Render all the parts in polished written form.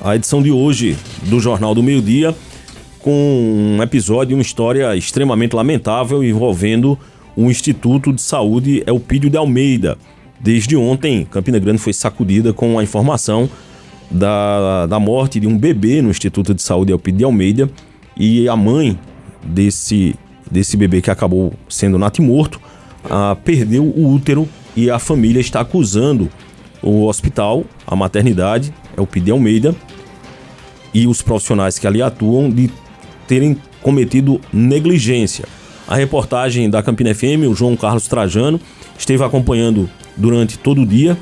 a edição de hoje do Jornal do Meio-Dia com um episódio, uma história extremamente lamentável envolvendo o Instituto de Saúde Elpidio de Almeida. Desde ontem, Campina Grande foi sacudida com a informação da morte de um bebê no Instituto de Saúde Elpidio de Almeida, e a mãe desse bebê, que acabou sendo natimorto, perdeu o útero, e a família está acusando o hospital, a maternidade Elpidio de Almeida e os profissionais que ali atuam de terem cometido negligência. A reportagem da Campina FM, o João Carlos Trajano, esteve acompanhando durante todo o dia,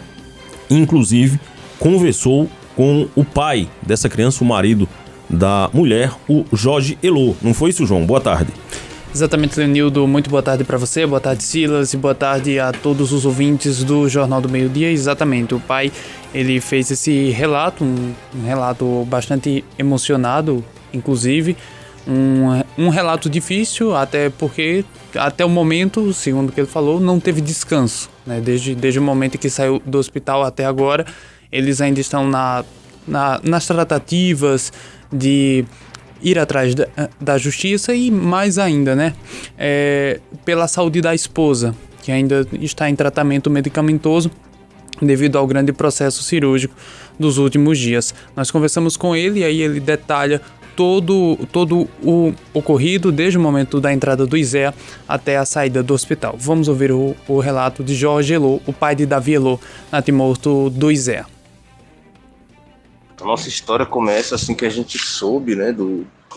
inclusive conversou com o pai dessa criança, o marido da mulher, o Jorge Elô. Não foi isso, João? Boa tarde. Exatamente, Leonildo. Muito boa tarde para você, boa tarde, Silas, e boa tarde a todos os ouvintes do Jornal do Meio-Dia. Exatamente, o pai, ele fez esse relato, um relato bastante emocionado, inclusive, um relato difícil, até porque, até o momento, segundo o que ele falou, não teve descanso, né? Desde o momento que saiu do hospital até agora, eles ainda estão nas tratativas de ir atrás da justiça e mais ainda, né? Pela saúde da esposa, que ainda está em tratamento medicamentoso devido ao grande processo cirúrgico dos últimos dias. Nós conversamos com ele e aí ele detalha todo o ocorrido desde o momento da entrada do ISEA até a saída do hospital. Vamos ouvir o relato de Jorge Elô, o pai de Davi Elô, natimorto do ISEA. A nossa história começa assim que a gente soube, né,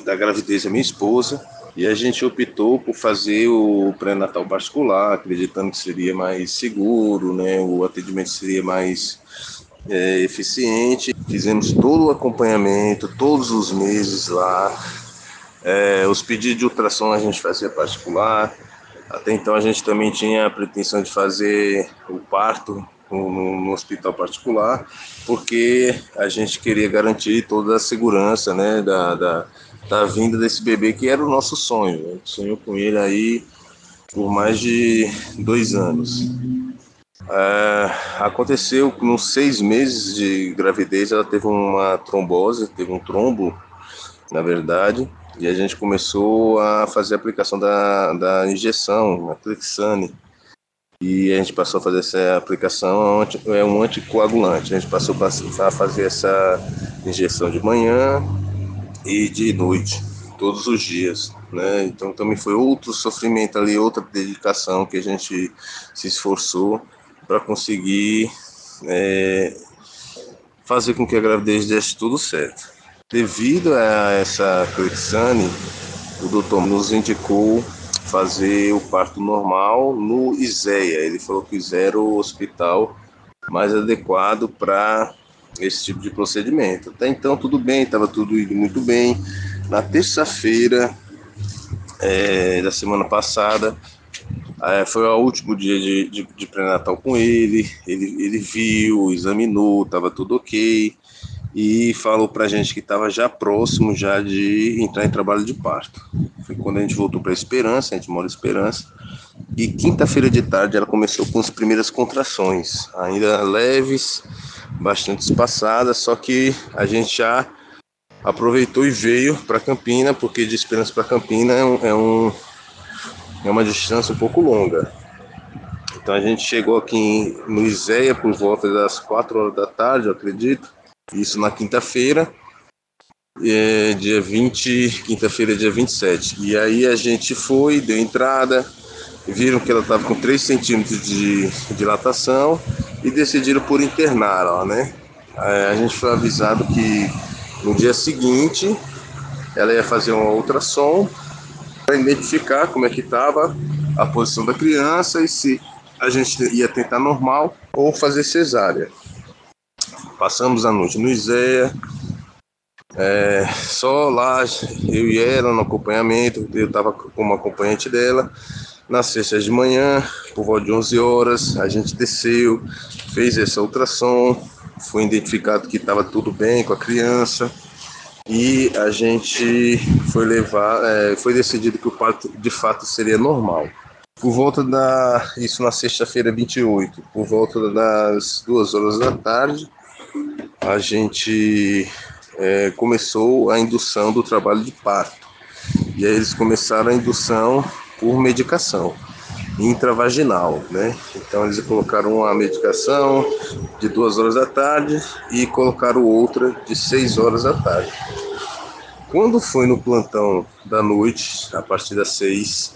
da gravidez da minha esposa, e a gente optou por fazer o pré-natal particular, acreditando que seria mais seguro, né, o atendimento seria mais eficiente. Fizemos todo o acompanhamento, todos os meses lá. Os pedidos de ultrassom a gente fazia particular. Até então a gente também tinha a pretensão de fazer o parto no hospital particular, porque a gente queria garantir toda a segurança, né, da vinda desse bebê, que era o nosso sonho. A gente sonhou com ele aí por mais de 2 anos. Aconteceu que nos 6 meses de gravidez ela teve uma trombose, teve um trombo, na verdade, e a gente começou a fazer a aplicação da injeção, a Clexane, e a gente passou a fazer essa aplicação, é um anticoagulante. A gente passou a fazer essa injeção de manhã e de noite, todos os dias, né? Então também foi outro sofrimento ali, outra dedicação que a gente se esforçou para conseguir fazer com que a gravidez desse tudo certo. Devido a essa Clexane, o doutor nos indicou fazer o parto normal no ISEA. Ele falou que o ISEA era o hospital mais adequado para esse tipo de procedimento. Até então tudo bem, estava tudo indo muito bem. Na terça-feira da semana passada, foi o último dia de pré-natal com ele. Ele viu, examinou, estava tudo ok, e falou pra gente que estava já próximo já de entrar em trabalho de parto. Foi quando a gente voltou para Esperança, a gente mora em Esperança, e quinta-feira de tarde ela começou com as primeiras contrações, ainda leves, bastante espaçadas, só que a gente já aproveitou e veio para Campina, porque de Esperança para Campina é uma distância um pouco longa. Então a gente chegou aqui no ISEA por volta das 4 horas da tarde, eu acredito. Isso na quinta-feira, dia 20, quinta-feira, dia 27. E aí a gente foi, deu entrada, viram que ela estava com 3 centímetros de dilatação e decidiram por internar ela, né? A gente foi avisado que no dia seguinte ela ia fazer uma ultrassom para identificar como é que estava a posição da criança e se a gente ia tentar normal ou fazer cesárea. Passamos a noite no ISEA, só lá, eu e ela no acompanhamento. Eu estava como acompanhante dela. Na sexta de manhã, por volta de 11 horas, a gente desceu, fez essa ultrassom, foi identificado que estava tudo bem com a criança, e a gente foi decidido que o parto de fato seria normal. Por volta isso na sexta-feira 28, por volta das 2 horas da tarde, a gente começou a indução do trabalho de parto. E aí eles começaram a indução por medicação intravaginal, né? Então eles colocaram uma medicação de 2 horas da tarde e colocaram outra de 6 horas da tarde. Quando foi no plantão da noite, a partir das 6,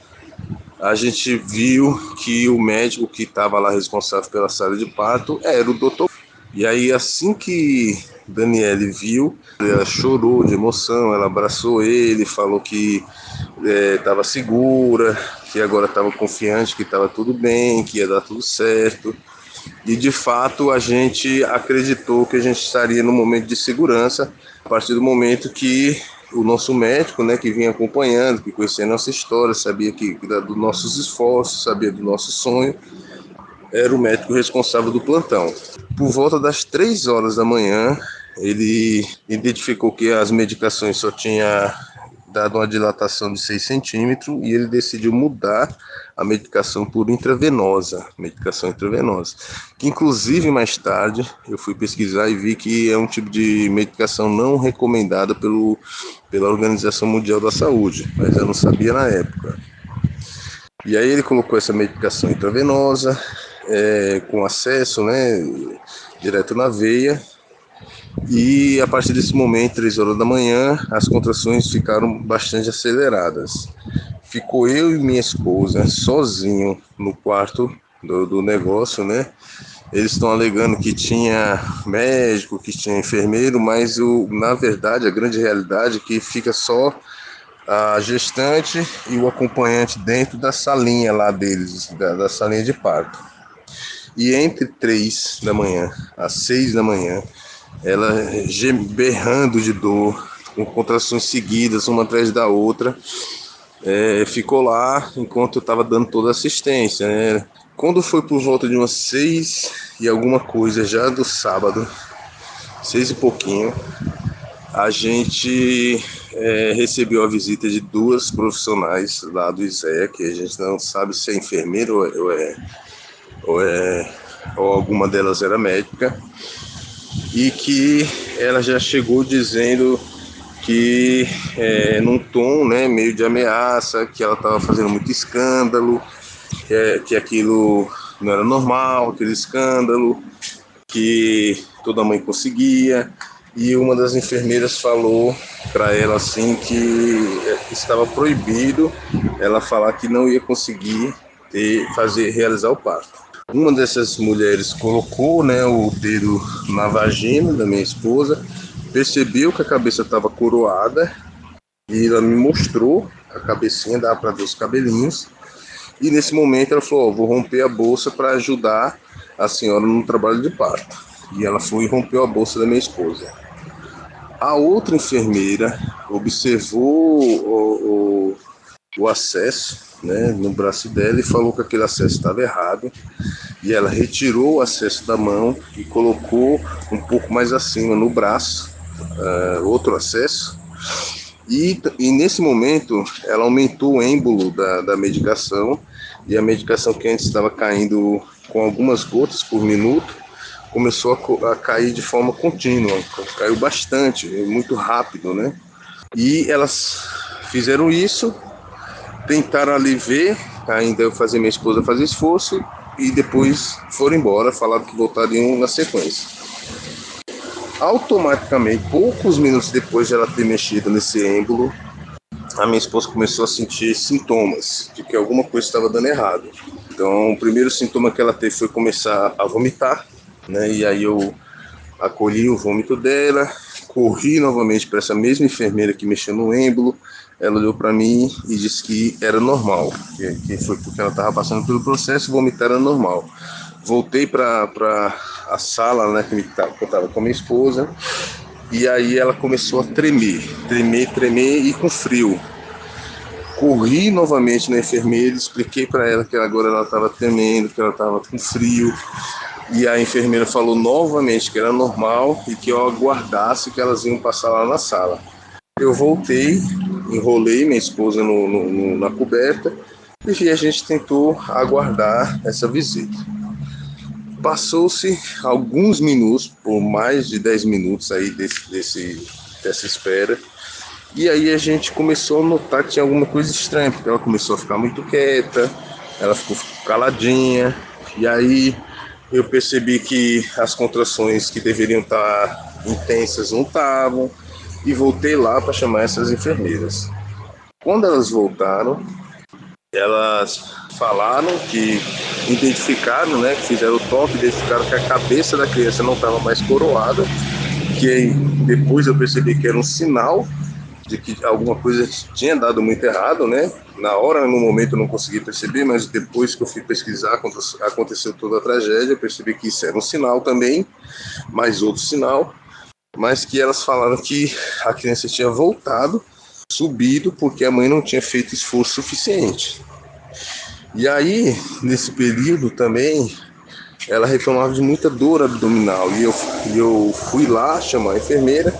a gente viu que o médico que estava lá responsável pela sala de parto era o doutor. E aí, assim que Daniele viu, ela chorou de emoção, ela abraçou ele, falou que estava segura, que agora estava confiante, que estava tudo bem, que ia dar tudo certo. E de fato a gente acreditou que a gente estaria num momento de segurança a partir do momento que o nosso médico, né, que vinha acompanhando, que conhecia a nossa história, sabia dos nossos esforços, sabia do nosso sonho, era o médico responsável do plantão. Por volta das 3 horas da manhã, ele identificou que as medicações só tinha dado uma dilatação de 6 centímetros e ele decidiu mudar a medicação por medicação intravenosa, que inclusive mais tarde eu fui pesquisar e vi que é um tipo de medicação não recomendada pela Organização Mundial da Saúde, mas eu não sabia na época. E aí ele colocou essa medicação intravenosa, com acesso, né, direto na veia. E a partir desse momento, 3 horas da manhã, as contrações ficaram bastante aceleradas. Ficou eu e minha esposa sozinho no quarto do negócio, né? Eles estão alegando que tinha médico, que tinha enfermeiro, mas na verdade a grande realidade é que fica só a gestante e o acompanhante dentro da salinha lá deles, da salinha de parto. E entre 3 da manhã às 6 da manhã, ela berrando de dor, com contrações seguidas, uma atrás da outra, ficou lá enquanto eu estava dando toda a assistência, né? Quando foi por volta de umas 6 e alguma coisa, já do sábado, 6 e pouquinho, a gente recebeu a visita de 2 profissionais lá do ISEA, que a gente não sabe se é enfermeiro ou alguma delas era médica, e que ela já chegou dizendo que num tom, né, meio de ameaça, que ela estava fazendo muito escândalo, que aquilo não era normal, aquele escândalo, que toda mãe conseguia. E uma das enfermeiras falou para ela assim que estava proibido ela falar que não ia conseguir realizar o parto. Uma dessas mulheres colocou, né, o dedo na vagina da minha esposa, percebeu que a cabeça estava coroada e ela me mostrou a cabecinha, dava para ver os cabelinhos. E nesse momento ela falou: vou romper a bolsa para ajudar a senhora no trabalho de parto. E ela foi e rompeu a bolsa da minha esposa. A outra enfermeira observou o acesso, né, no braço dela e falou que aquele acesso estava errado. E ela retirou o acesso da mão e colocou um pouco mais acima no braço, outro acesso. E nesse momento ela aumentou o êmbolo da medicação, e a medicação que antes estava caindo com algumas gotas por minuto começou a cair de forma contínua, caiu bastante, muito rápido, né? E elas fizeram isso, tentaram ali ver, ainda eu fazer minha esposa fazer esforço, e depois foram embora, falaram que voltariam na sequência. Automaticamente, poucos minutos depois de ela ter mexido nesse êmbolo, a minha esposa começou a sentir sintomas de que alguma coisa estava dando errado. Então, o primeiro sintoma que ela teve foi começar a vomitar, né? E aí eu acolhi o vômito dela, corri novamente para essa mesma enfermeira que mexeu no êmbolo. Ela olhou para mim e disse que era normal, que foi porque ela estava passando pelo processo, vomitar era normal. Voltei para a sala, né, que eu estava com a minha esposa, e aí ela começou a tremer e com frio. Corri novamente na enfermeira, expliquei para ela que agora ela estava tremendo, que ela estava com frio, e a enfermeira falou novamente que era normal e que eu aguardasse que elas iam passar lá na sala. Eu voltei, enrolei minha esposa na coberta e a gente tentou aguardar essa visita. Passou-se alguns minutos, por mais de 10 minutos aí dessa espera. E aí a gente começou a notar que tinha alguma coisa estranha, porque ela começou a ficar muito quieta, ela ficou caladinha, e aí eu percebi que as contrações que deveriam estar intensas não estavam, e voltei lá para chamar essas enfermeiras. Quando elas voltaram, elas falaram que identificaram, né, que fizeram o toque, identificaram que a cabeça da criança não estava mais coroada, que depois eu percebi que era um sinal de que alguma coisa tinha dado muito errado, né? Na hora, no momento, eu não consegui perceber, mas depois que eu fui pesquisar, aconteceu toda a tragédia, eu percebi que isso era um sinal também, mais outro sinal, mas que elas falaram que a criança tinha voltado, subido, porque a mãe não tinha feito esforço suficiente. E aí, nesse período também, ela reclamava de muita dor abdominal, e eu fui lá chamar a enfermeira.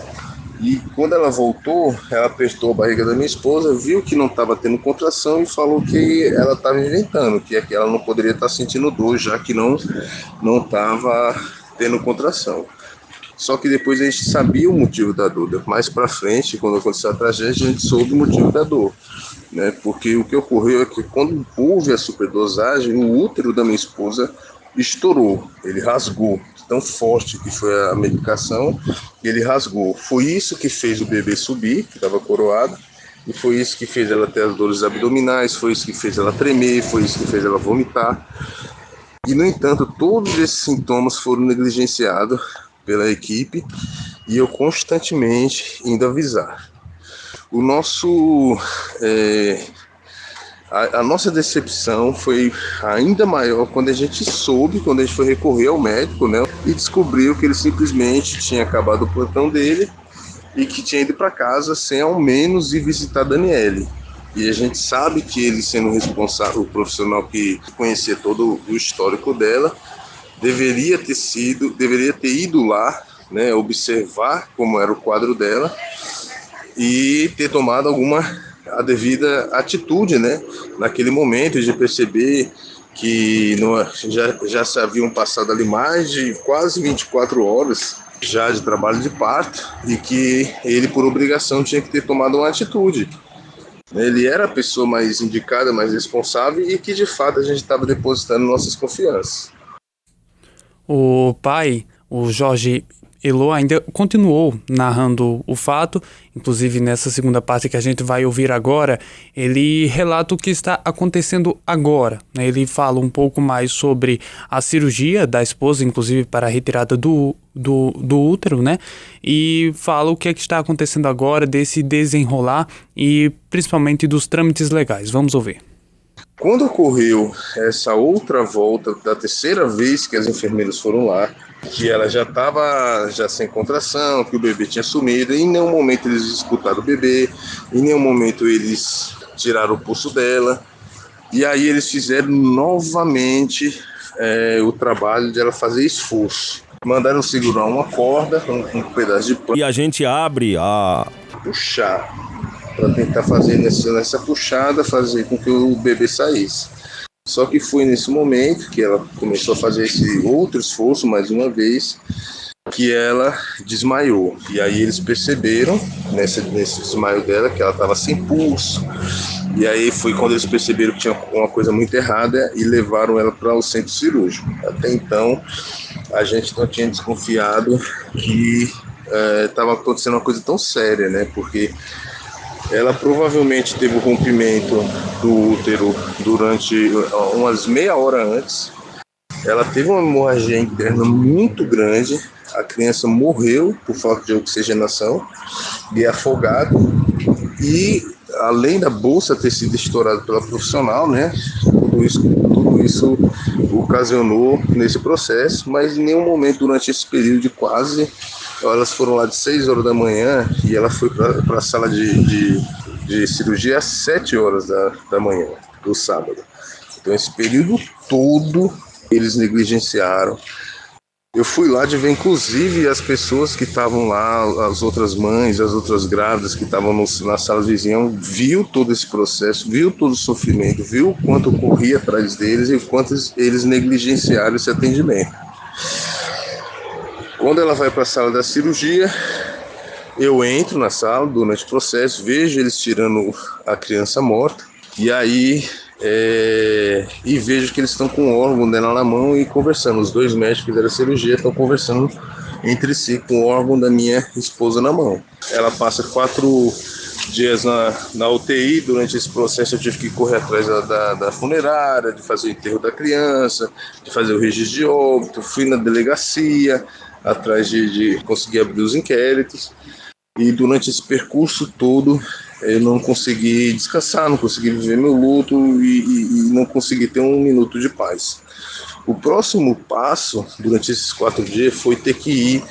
E quando ela voltou, ela apertou a barriga da minha esposa, viu que não estava tendo contração e falou que ela estava inventando, que ela não poderia estar sentindo dor, já que não estava tendo contração. Só que depois a gente sabia o motivo da dor. Mais para frente, quando aconteceu a tragédia, a gente soube o motivo da dor, né? Porque o que ocorreu é que quando houve a superdosagem, o útero da minha esposa estourou, ele rasgou. Tão forte que foi a medicação, ele rasgou. Foi isso que fez o bebê subir, que estava coroado, e foi isso que fez ela ter as dores abdominais, foi isso que fez ela tremer, foi isso que fez ela vomitar. E, no entanto, todos esses sintomas foram negligenciados pela equipe, e eu constantemente indo avisar. O nosso... A nossa decepção foi ainda maior quando a gente foi recorrer ao médico, né, e descobriu que ele simplesmente tinha acabado o plantão dele e que tinha ido para casa sem ao menos ir visitar a Daniele. E a gente sabe que ele, sendo responsável, o profissional que conhecia todo o histórico dela, deveria ter ido lá, né, observar como era o quadro dela e ter tomado a devida atitude, né, naquele momento, de perceber que já se haviam passado ali mais de quase 24 horas já de trabalho de parto, e que ele, por obrigação, tinha que ter tomado uma atitude. Ele era a pessoa mais indicada, mais responsável, e que de fato a gente estava depositando nossas confianças. O pai, o Jorge Elô, ainda continuou narrando o fato, inclusive nessa segunda parte que a gente vai ouvir agora, ele relata o que está acontecendo agora, né? Ele fala um pouco mais sobre a cirurgia da esposa, inclusive para a retirada do útero, né? E fala o que é que está acontecendo agora, desse desenrolar e principalmente dos trâmites legais. Vamos ouvir. Quando ocorreu essa outra volta, da terceira vez que as enfermeiras foram lá, que ela já estava sem contração, que o bebê tinha sumido, em nenhum momento eles escutaram o bebê, em nenhum momento eles tiraram o pulso dela, e aí eles fizeram novamente o trabalho de ela fazer esforço. Mandaram segurar uma corda, um pedaço de pano. E a gente abre a... puxar, para tentar fazer nessa puxada, fazer com que o bebê saísse. Só que foi nesse momento que ela começou a fazer esse outro esforço, mais uma vez, que ela desmaiou. E aí eles perceberam, nesse desmaio dela, que ela estava sem pulso. E aí foi quando eles perceberam que tinha uma coisa muito errada e levaram ela para o centro cirúrgico. Até então, a gente não tinha desconfiado que estava acontecendo uma coisa tão séria, né? Porque ela provavelmente teve o rompimento do útero durante umas meia hora antes. Ela teve uma hemorragia interna muito grande. A criança morreu por falta de oxigenação e afogado. E além da bolsa ter sido estourada pela profissional, né? Tudo isso ocasionou nesse processo, mas em nenhum momento durante esse período de quase... Elas foram lá de 6 horas da manhã e ela foi para a sala de cirurgia às 7 horas da manhã, do sábado. Então, esse período todo, eles negligenciaram. Eu fui lá de ver, inclusive, as pessoas que estavam lá, as outras mães, as outras grávidas que estavam na sala vizinha, viu todo esse processo, viu todo o sofrimento, viu o quanto eu corri atrás deles e o quanto eles negligenciaram esse atendimento. Quando ela vai para a sala da cirurgia, Eu entro na sala durante o processo, vejo eles tirando a criança morta, e aí e vejo que eles estão com o órgão dela na mão e conversando. Os dois médicos que fizeram a cirurgia estão conversando entre si com o órgão da minha esposa na mão. Ela passa 4 dias na UTI. Durante esse processo eu tive que correr atrás da funerária, de fazer o enterro da criança, de fazer o registro de óbito. Fui na delegacia atrás de conseguir abrir os inquéritos, e durante esse percurso todo eu não consegui descansar, não consegui viver meu luto e não consegui ter um minuto de paz. O próximo passo durante esses 4 dias foi ter que ir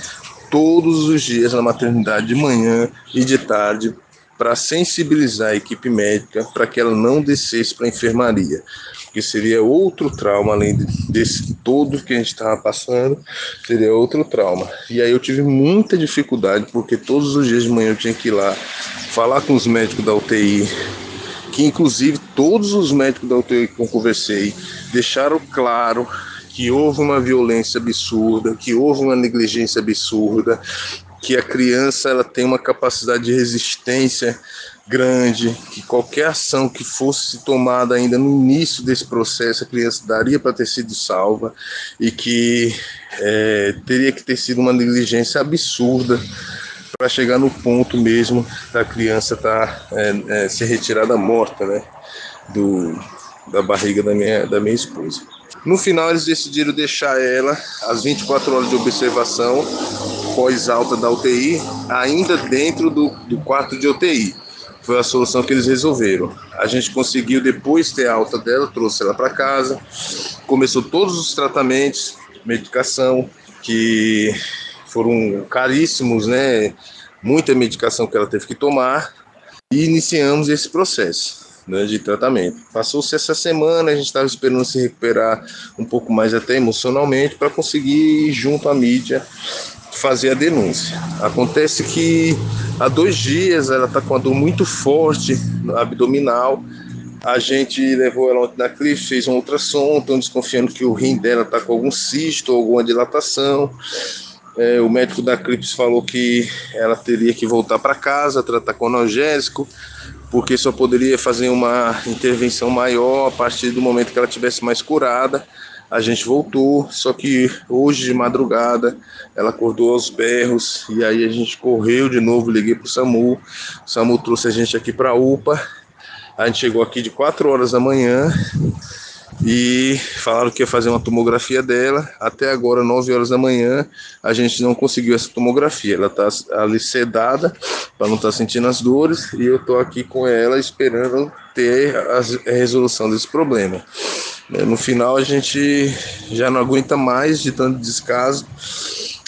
todos os dias na maternidade de manhã e de tarde para sensibilizar a equipe médica para que ela não descesse para a enfermaria, porque seria outro trauma, além desse todo que a gente estava passando, seria outro trauma. E aí eu tive muita dificuldade, porque todos os dias de manhã eu tinha que ir lá falar com os médicos da UTI, que inclusive todos os médicos da UTI que eu conversei deixaram claro que houve uma violência absurda, que houve uma negligência absurda, que a criança ela tem uma capacidade de resistência grande, que qualquer ação que fosse tomada ainda no início desse processo, a criança daria para ter sido salva, e que teria que ter sido uma negligência absurda para chegar no ponto mesmo da criança ser retirada morta, né, da barriga da minha esposa. No final eles decidiram deixar ela às 24 horas de observação pós-alta da UTI, ainda dentro do quarto de UTI. Foi a solução que eles resolveram. A gente conseguiu depois ter a alta dela, trouxe ela para casa, começou todos os tratamentos, medicação, que foram caríssimos, né? Muita medicação que ela teve que tomar, e iniciamos esse processo, né, de tratamento. Passou-se essa semana, a gente estava esperando se recuperar um pouco mais até emocionalmente para conseguir ir junto à mídia fazer a denúncia. Acontece que há 2 dias ela está com uma dor muito forte no abdominal. A gente levou ela ontem na clínica, fez um ultrassom, estão desconfiando que o rim dela está com algum cisto ou alguma dilatação. O médico da CLIPS falou que ela teria que voltar para casa, tratar com analgésico, porque só poderia fazer uma intervenção maior a partir do momento que ela estivesse mais curada. A gente voltou, só que hoje de madrugada ela acordou aos berros, e aí a gente correu de novo, liguei para o SAMU trouxe a gente aqui para a UPA. A gente chegou aqui de 4 horas da manhã e falaram que ia fazer uma tomografia dela. Até agora, 9 horas da manhã, a gente não conseguiu essa tomografia. Ela está ali sedada para não estar sentindo as dores, e eu estou aqui com ela esperando ter a resolução desse problema. No final a gente já não aguenta mais de tanto descaso.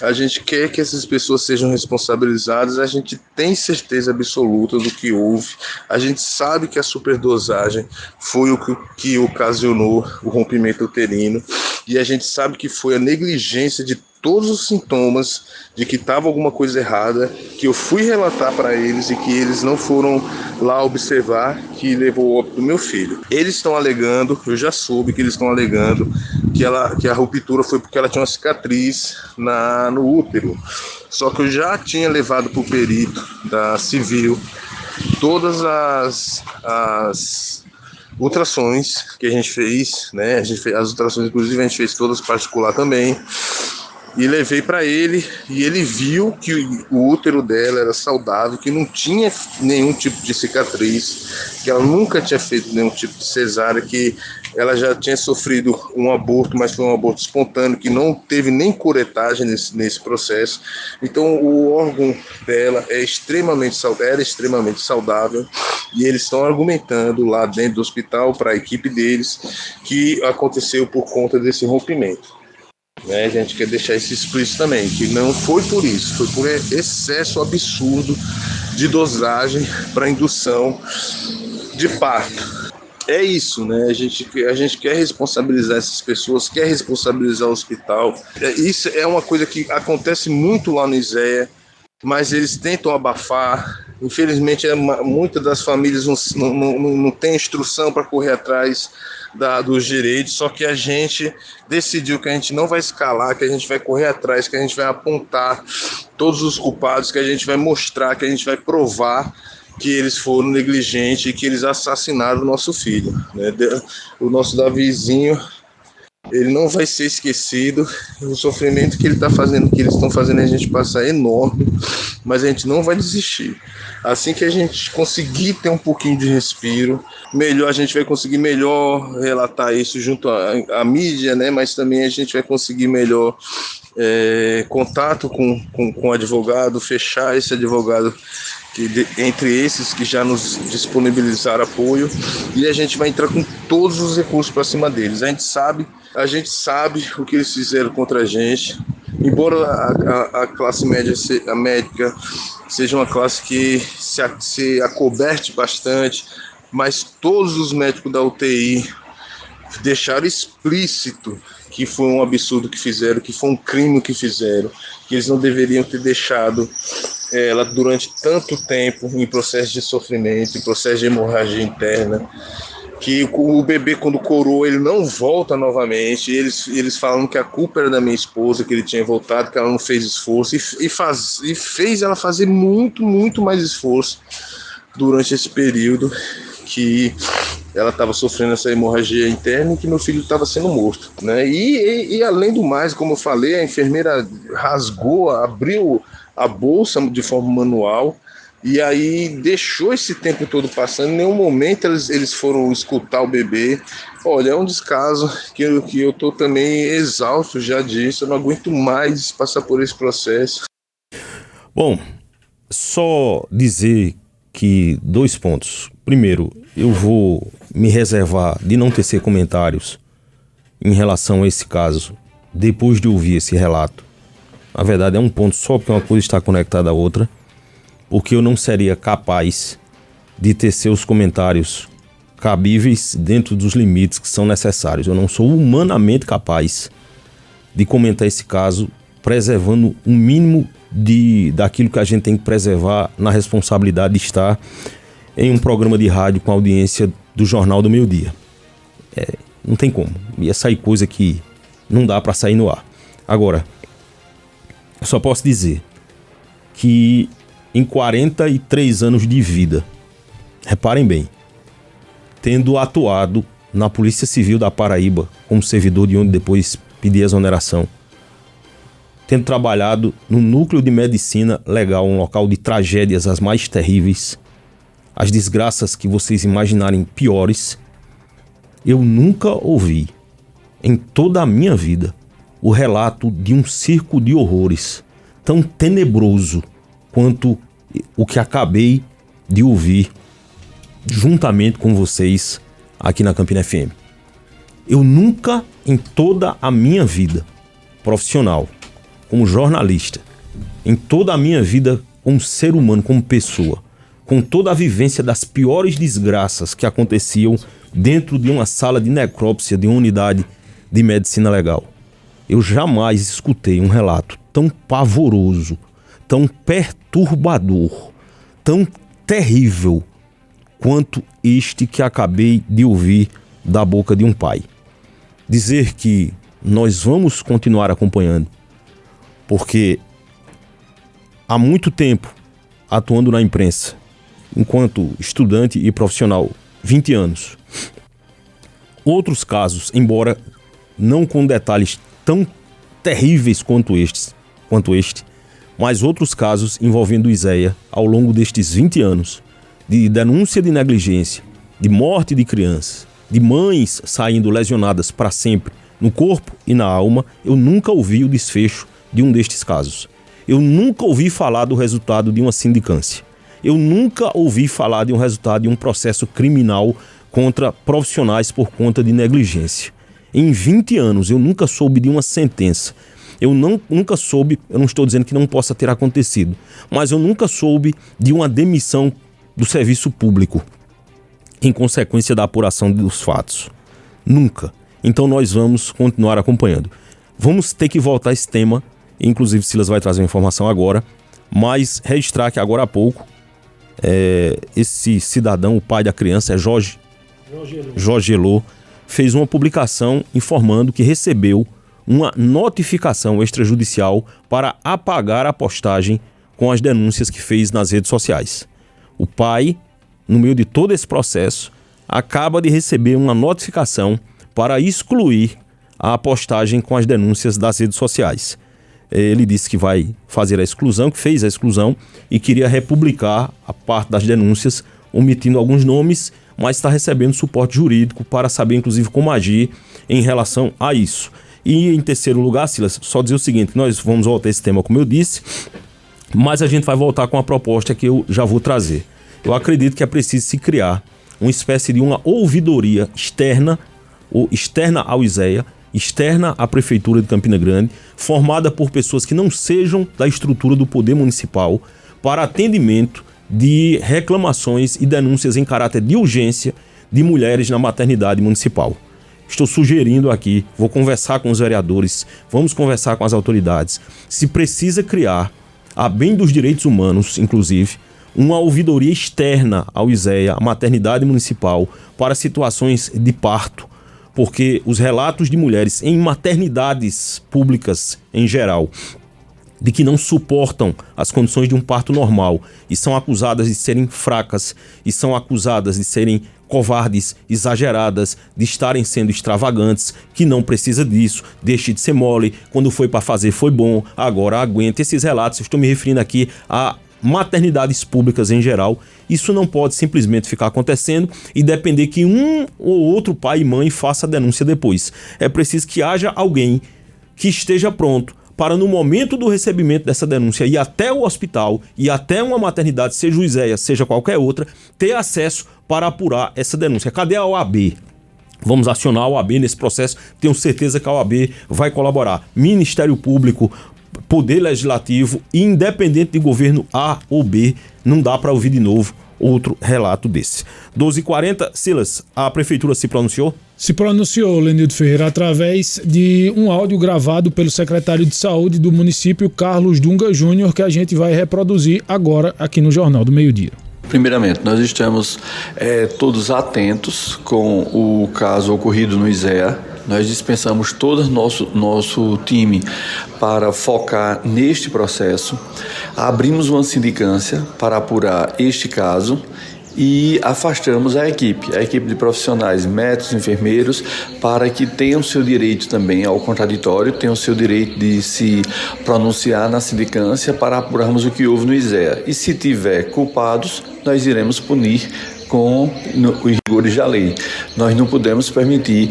A gente quer que essas pessoas sejam responsabilizadas. A gente tem certeza absoluta do que houve. A gente sabe que a superdosagem foi o que ocasionou o rompimento uterino, e a gente sabe que foi a negligência de todos os sintomas de que estava alguma coisa errada, que eu fui relatar para eles e que eles não foram lá observar, que levou ao óbito do meu filho. Eles estão alegando, eu já soube que eles estão alegando que a ruptura foi porque ela tinha uma cicatriz no útero. Só que eu já tinha levado para o perito da civil todas as ultrassons que a gente fez, né? As ultrassons, inclusive, a gente fez todas particular também. E levei para ele, e ele viu que o útero dela era saudável, que não tinha nenhum tipo de cicatriz, que ela nunca tinha feito nenhum tipo de cesárea, que ela já tinha sofrido um aborto, mas foi um aborto espontâneo, que não teve nem curetagem nesse processo. Então o órgão dela era extremamente saudável, e eles estão argumentando lá dentro do hospital para a equipe deles que aconteceu por conta desse rompimento. A gente quer deixar isso explícito também, que não foi por isso, foi por excesso absurdo de dosagem para indução de parto. É isso, né? A gente quer responsabilizar essas pessoas, quer responsabilizar o hospital. Isso é uma coisa que acontece muito lá no ISEA, mas eles tentam abafar. Infelizmente, muitas das famílias não têm instrução para correr atrás dos direitos, só que a gente decidiu que a gente não vai escalar, que a gente vai correr atrás, que a gente vai apontar todos os culpados, que a gente vai mostrar, que a gente vai provar que eles foram negligentes e que eles assassinaram o nosso filho, né? O nosso Davizinho, ele não vai ser esquecido. O sofrimento que ele está fazendo, que eles estão fazendo a gente passar é enorme, mas a gente não vai desistir. Assim que a gente conseguir ter um pouquinho de respiro, melhor a gente vai conseguir melhor relatar isso junto à mídia, né? Mas também a gente vai conseguir melhor contato com o advogado, fechar esse advogado entre esses que já nos disponibilizaram apoio, e a gente vai entrar com todos os recursos para cima deles. A gente sabe o que eles fizeram contra a gente. Embora a classe média, a médica, seja uma classe que se acoberte bastante, mas todos os médicos da UTI deixaram explícito que foi um absurdo que fizeram, que foi um crime que fizeram, que eles não deveriam ter deixado ela durante tanto tempo em processo de sofrimento, em processo de hemorragia interna, que o bebê, quando coroa, ele não volta novamente. Eles falam que a culpa era da minha esposa, que ele tinha voltado, que ela não fez esforço, e fez ela fazer muito, muito mais esforço durante esse período que ela estava sofrendo essa hemorragia interna e que meu filho estava sendo morto, né? E além do mais, como eu falei, a enfermeira abriu a bolsa de forma manual, e aí deixou esse tempo todo passando. Em nenhum momento eles foram escutar o bebê. Olha, é um descaso que eu tô também exausto já disso. Eu não aguento mais passar por esse processo. Bom, só dizer que 2 pontos. Primeiro, eu vou me reservar de não tecer comentários em relação a esse caso depois de ouvir esse relato. Na verdade, é um ponto só, porque uma coisa está conectada à outra, porque eu não seria capaz de tecer os comentários cabíveis dentro dos limites que são necessários. Eu não sou humanamente capaz de comentar esse caso preservando o mínimo daquilo que a gente tem que preservar na responsabilidade de estar em um programa de rádio com a audiência do Jornal do Meio-Dia. Não tem como. Ia sair coisa que não dá para sair no ar. Agora, eu só posso dizer que em 43 anos de vida, reparem bem, tendo atuado na Polícia Civil da Paraíba como servidor de onde depois pedi exoneração, tendo trabalhado no Núcleo de Medicina Legal, um local de tragédias as mais terríveis, as desgraças que vocês imaginarem piores, eu nunca ouvi, em toda a minha vida, o relato de um circo de horrores tão tenebroso quanto o que acabei de ouvir juntamente com vocês aqui na Campina FM. Eu nunca, em toda a minha vida profissional, como jornalista, em toda a minha vida como ser humano, como pessoa, com toda a vivência das piores desgraças que aconteciam dentro de uma sala de necrópsia de uma unidade de medicina legal, eu jamais escutei um relato tão pavoroso, tão perturbador, tão terrível quanto este que acabei de ouvir da boca de um pai. Dizer que nós vamos continuar acompanhando, porque há muito tempo atuando na imprensa, enquanto estudante e profissional, 20 anos. Outros casos, embora não com detalhes tão terríveis quanto este, mas outros casos envolvendo Izéia ao longo destes 20 anos, de denúncia de negligência, de morte de crianças, de mães saindo lesionadas para sempre no corpo e na alma, eu nunca ouvi o desfecho de um destes casos. Eu nunca ouvi falar do resultado de uma sindicância. Eu nunca ouvi falar de um resultado de um processo criminal contra profissionais por conta de negligência. Em 20 anos eu nunca soube de uma sentença. Nunca soube, eu não estou dizendo que não possa ter acontecido, mas eu nunca soube de uma demissão do serviço público em consequência da apuração dos fatos. Nunca. Então nós vamos continuar acompanhando. Vamos ter que voltar a esse tema, inclusive Silas vai trazer uma informação agora, mas registrar que agora há pouco esse cidadão, o pai da criança, é Jorge Elô, fez uma publicação informando que recebeu uma notificação extrajudicial para apagar a postagem com as denúncias que fez nas redes sociais. O pai, no meio de todo esse processo, acaba de receber uma notificação para excluir a postagem com as denúncias das redes sociais. Ele disse que vai fazer a exclusão, que fez a exclusão e queria republicar a parte das denúncias, omitindo alguns nomes, mas está recebendo suporte jurídico para saber, inclusive, como agir em relação a isso. E, em terceiro lugar, Silas, só dizer o seguinte, nós vamos voltar a esse tema, como eu disse, mas a gente vai voltar com a proposta que eu já vou trazer. Eu acredito que é preciso se criar uma espécie de uma ouvidoria externa, ou externa ao ISEA, externa à Prefeitura de Campina Grande, formada por pessoas que não sejam da estrutura do Poder Municipal, para atendimento de reclamações e denúncias em caráter de urgência de mulheres na maternidade municipal. Estou sugerindo aqui, vou conversar com os vereadores, vamos conversar com as autoridades, se precisa criar, a bem dos direitos humanos, inclusive, uma ouvidoria externa ao ISEA, a maternidade municipal, para situações de parto, porque os relatos de mulheres em maternidades públicas em geral, de que não suportam as condições de um parto normal e são acusadas de serem fracas e são acusadas de serem covardes, exageradas, de estarem sendo extravagantes, que não precisa disso, deixe de ser mole, quando foi para fazer foi bom, agora aguenta. Esses relatos, eu estou me referindo aqui a maternidades públicas em geral. Isso não pode simplesmente ficar acontecendo e depender que um ou outro pai e mãe faça a denúncia depois. É preciso que haja alguém que esteja pronto para, no momento do recebimento dessa denúncia, ir até o hospital e até uma maternidade, seja o ISEA, seja qualquer outra, ter acesso para apurar essa denúncia. Cadê a OAB? Vamos acionar a OAB nesse processo, tenho certeza que a OAB vai colaborar. Ministério Público, Poder Legislativo, independente de governo A ou B, não dá para ouvir de novo outro relato desse. 12h40, Silas, a Prefeitura se pronunciou? Se pronunciou, Lenildo Ferreira, através de um áudio gravado pelo secretário de Saúde do município, Carlos Dunga Júnior, que a gente vai reproduzir agora aqui no Jornal do Meio-Dia. Primeiramente, nós estamos todos atentos com o caso ocorrido no ISEA. Nós dispensamos todo nosso time para focar neste processo. Abrimos uma sindicância para apurar este caso e afastamos a equipe de profissionais, médicos, enfermeiros, para que tenham seu direito também ao contraditório, tenham seu direito de se pronunciar na sindicância para apurarmos o que houve no ISEA. E se tiver culpados, nós iremos punir com os rigores da lei. Nós não podemos permitir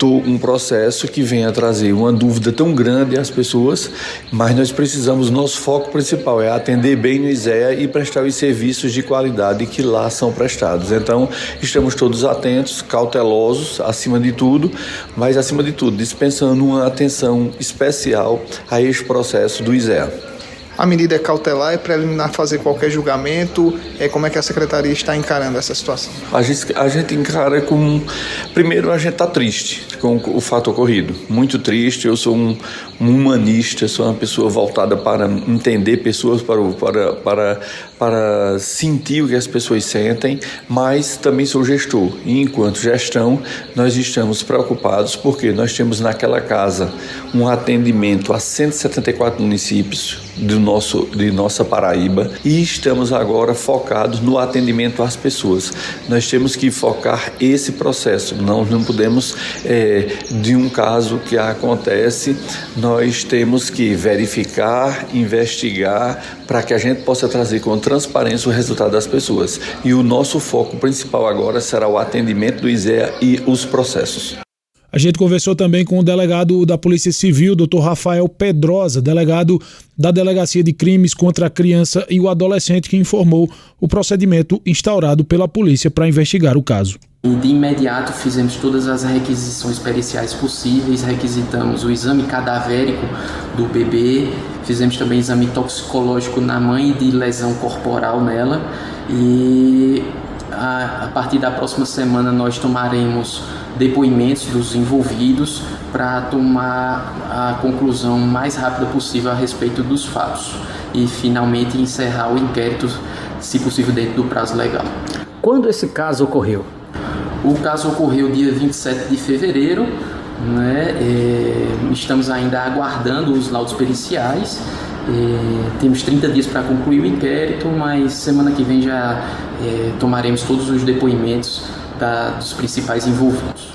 um processo que venha trazer uma dúvida tão grande às pessoas, mas nós precisamos, nosso foco principal é atender bem no ISEA e prestar os serviços de qualidade que lá são prestados. Então, estamos todos atentos, cautelosos, acima de tudo, mas acima de tudo, dispensando uma atenção especial a este processo do ISEA. A medida é cautelar, é preliminar fazer qualquer julgamento? Como é que a Secretaria está encarando essa situação? A gente encara com... Primeiro, a gente está triste com o fato ocorrido. Muito triste. Eu sou um humanista, sou uma pessoa voltada para entender pessoas, para sentir o que as pessoas sentem, mas também sou gestor. E, enquanto gestão, nós estamos preocupados porque nós temos naquela casa um atendimento a 174 municípios de nossa Paraíba e estamos agora focados no atendimento às pessoas. Nós temos que focar esse processo, não podemos, de um caso que acontece, nós temos que verificar, investigar, para que a gente possa trazer com transparência o resultado das pessoas. E o nosso foco principal agora será o atendimento do ISEA e os processos. A gente conversou também com o delegado da Polícia Civil, Dr. Rafael Pedrosa, delegado da Delegacia de Crimes contra a Criança e o Adolescente, que informou o procedimento instaurado pela polícia para investigar o caso. De imediato fizemos todas as requisições periciais possíveis, requisitamos o exame cadavérico do bebê, fizemos também exame toxicológico na mãe de lesão corporal nela e a partir da próxima semana nós tomaremos depoimentos dos envolvidos para tomar a conclusão mais rápida possível a respeito dos fatos e finalmente encerrar o inquérito, se possível dentro do prazo legal. Quando esse caso ocorreu? O caso ocorreu dia 27 de fevereiro, né? Estamos ainda aguardando os laudos periciais. Temos 30 dias para concluir o inquérito, mas semana que vem já tomaremos todos os depoimentos dos principais envolvidos.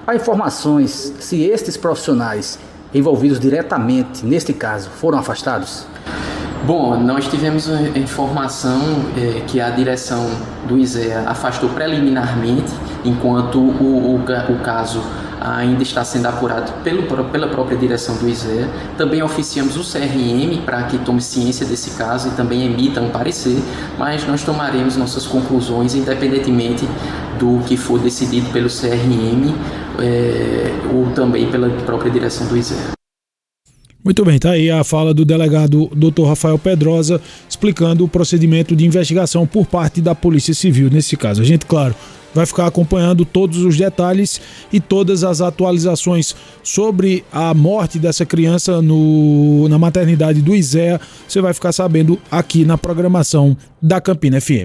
Há informações se estes profissionais envolvidos diretamente neste caso foram afastados? Bom, nós tivemos a informação que a direção do ISEA afastou preliminarmente, enquanto o caso ainda está sendo apurado pela própria direção do ISEA. Também oficiamos o CRM para que tome ciência desse caso e também emita um parecer, mas nós tomaremos nossas conclusões independentemente do que for decidido pelo CRM ou também pela própria direção do ISEA. Muito bem, tá aí a fala do delegado Dr. Rafael Pedrosa explicando o procedimento de investigação por parte da Polícia Civil nesse caso. A gente, claro, vai ficar acompanhando todos os detalhes e todas as atualizações sobre a morte dessa criança na maternidade do ISEA. Você vai ficar sabendo aqui na programação da Campina FM.